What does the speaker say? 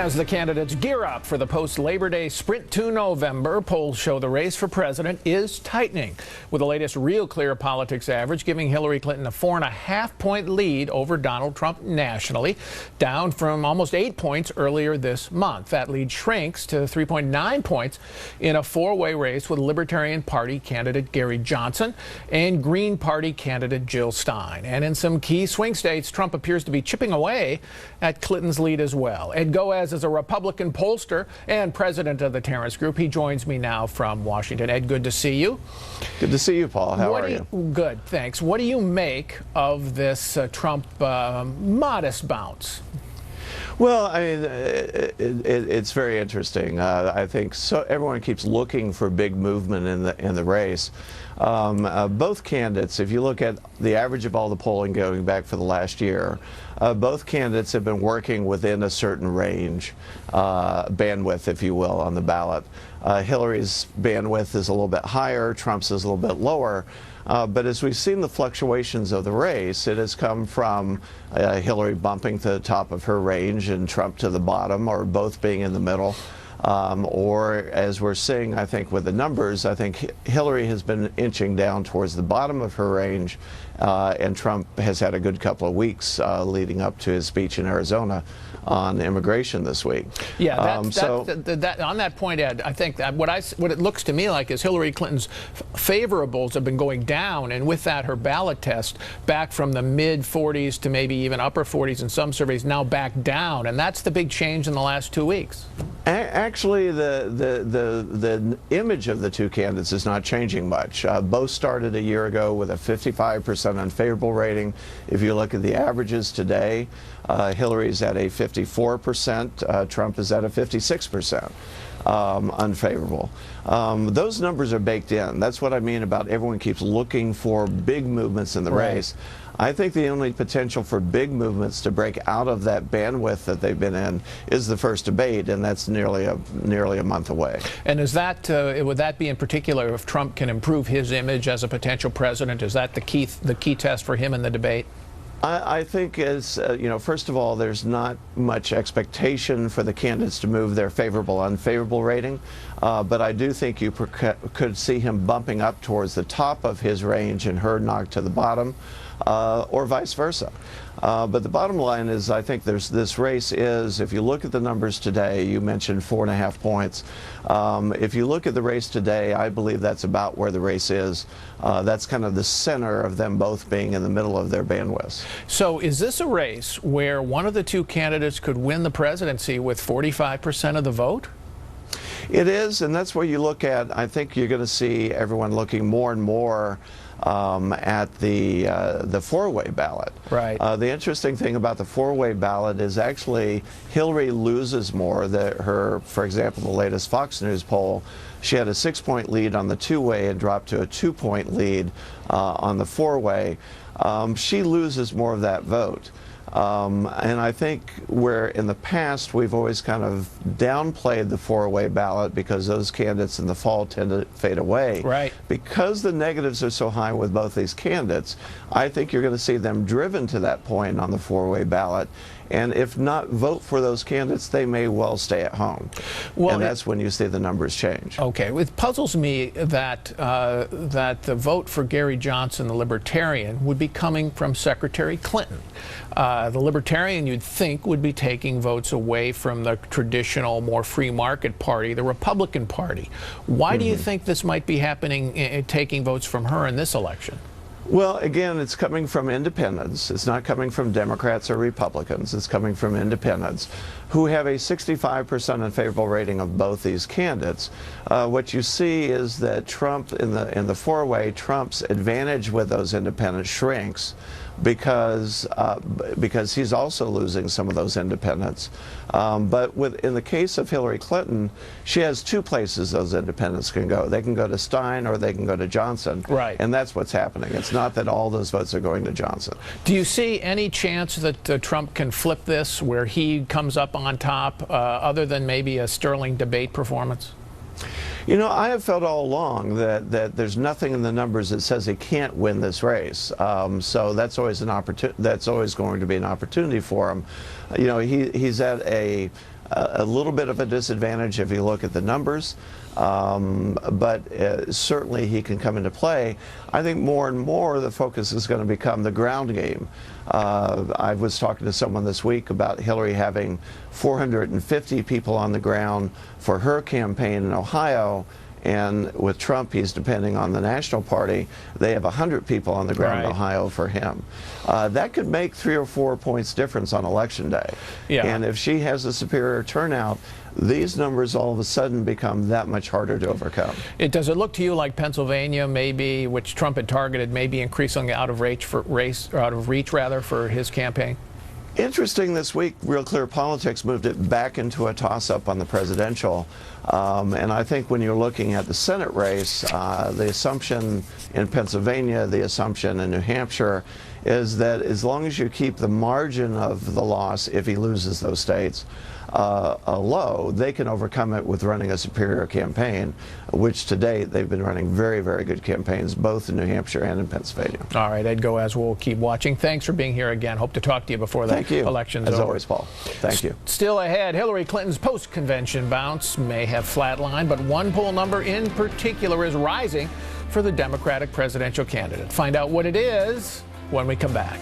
As the candidates gear up for the post-Labor Day sprint to November, polls show the race for president is tightening, with the latest Real Clear Politics average giving Hillary Clinton a 4.5-point lead over Donald Trump nationally, down from almost 8 points earlier this month. That lead shrinks to 3.9 points in a four-way race with Libertarian Party candidate Gary Johnson and Green Party candidate Jill Stein. And in some key swing states, Trump appears to be chipping away at Clinton's lead as well. Ed Goaz is a Republican pollster and president of the Terrence Group. He joins me now from Washington. Ed, good to see you. Good to see you, Paul. How are you? Good, thanks. What do you make of this Trump modest bounce? Well, I mean, it's very interesting. I think everyone keeps looking for big movement in the race. Both candidates, if you look at the average of all the polling going back for the last year, both candidates have been working within a certain range, bandwidth, if you will, on the ballot. Hillary's bandwidth is a little bit higher, Trump's is a little bit lower. But as we've seen the fluctuations of the race, it has come from Hillary bumping to the top of her range and Trump to the bottom, or both being in the middle. Or as we're seeing, I think, with the numbers, I think Hillary has been inching down towards the bottom of her range, and Trump has had a good couple of weeks leading up to his speech in Arizona on immigration this week. Yeah, on that point, Ed, I think that what it looks to me like is Hillary Clinton's favorables have been going down, and with that, her ballot test back from the mid-40s to maybe even upper 40s in some surveys, now back down, and that's the big change in the last 2 weeks. Actually, the image of the two candidates is not changing much. Both started a year ago with a 55% unfavorable rating. If you look at the averages today, Hillary's at a 54%, Trump is at a 56%. Unfavorable. Those numbers are baked in. That's what I mean about everyone keeps looking for big movements in the race. I think the only potential for big movements to break out of that bandwidth that they've been in is the first debate, and that's nearly a month away. And is that would that be in particular if Trump can improve his image as a potential president? Is that the key test for him in the debate? I think, as you know, first of all, there's not much expectation for the candidates to move their favorable-unfavorable rating, but I do think you could see him bumping up towards the top of his range and her knocked to the bottom, or vice versa. But the bottom line is, I think this race is, if you look at the numbers today, you mentioned 4.5 points. If you look at the race today, I believe that's about where the race is. That's kind of the center of them both being in the middle of their bandwidths. So is this a race where one of the two candidates could win the presidency with 45% of the vote? It is, and that's where you look at, I think you're going to see everyone looking more and more at the four-way ballot. Right. The interesting thing about the four-way ballot is actually Hillary loses more. For example, the latest Fox News poll, she had a 6-point lead on the two-way and dropped to a 2-point lead on the four-way. She loses more of that vote. And I think where in the past we've always kind of downplayed the four-way ballot because those candidates in the fall tend to fade away. Right. Because the negatives are so high with both these candidates, I think you're going to see them driven to that point on the four-way ballot. And if not vote for those candidates, they may well stay at home. Well, and that's when you see the numbers change. Okay. It puzzles me that the vote for Gary Johnson, the Libertarian, would be coming from Secretary Clinton. The Libertarian, you'd think, would be taking votes away from the traditional, more free market party, the Republican Party. Why do you think this might be happening, taking votes from her in this election? Well, again, it's coming from independents. It's not coming from Democrats or Republicans. It's coming from independents who have a 65% unfavorable rating of both these candidates. What you see is that Trump, in the four-way, Trump's advantage with those independents shrinks because he's also losing some of those independents. But in the case of Hillary Clinton, she has two places those independents can go. They can go to Stein or they can go to Johnson. Right. And that's what's happening. It's not that all those votes are going to Johnson. Do you see any chance that Trump can flip this where he comes up on top, other than maybe a sterling debate performance? You know, I have felt all along that there's nothing in the numbers that says he can't win this race. So that's always an opportunity. That's always going to be an opportunity for him. You know, he's at a a little bit of a disadvantage if you look at the numbers, but certainly he can come into play. I think more and more the focus is going to become the ground game. I was talking to someone this week about Hillary having 450 people on the ground for her campaign in Ohio. And with Trump, he's depending on the National Party. They have 100 people on the ground in Ohio for him. That could make 3 or 4 points difference on Election Day. Yeah. And if she has a superior turnout, these numbers all of a sudden become that much harder to overcome. Does it look to you like Pennsylvania, maybe, which Trump had targeted, maybe increasingly out of reach for his campaign? Interesting this week, Real Clear Politics moved it back into a toss-up on the presidential. And I think when you're looking at the Senate race, the assumption in Pennsylvania, the assumption in New Hampshire, is that as long as you keep the margin of the loss, if he loses those states, low, they can overcome it with running a superior campaign, which to date they've been running very, very good campaigns, both in New Hampshire and in Pennsylvania. All right, Ed Goaz, we'll keep watching. Thanks for being here again. Hope to talk to you before the election's over. As always, Paul. Thank you. Still ahead, Hillary Clinton's post-convention bounce may have flatlined, but one poll number in particular is rising for the Democratic presidential candidate. Find out what it is when we come back.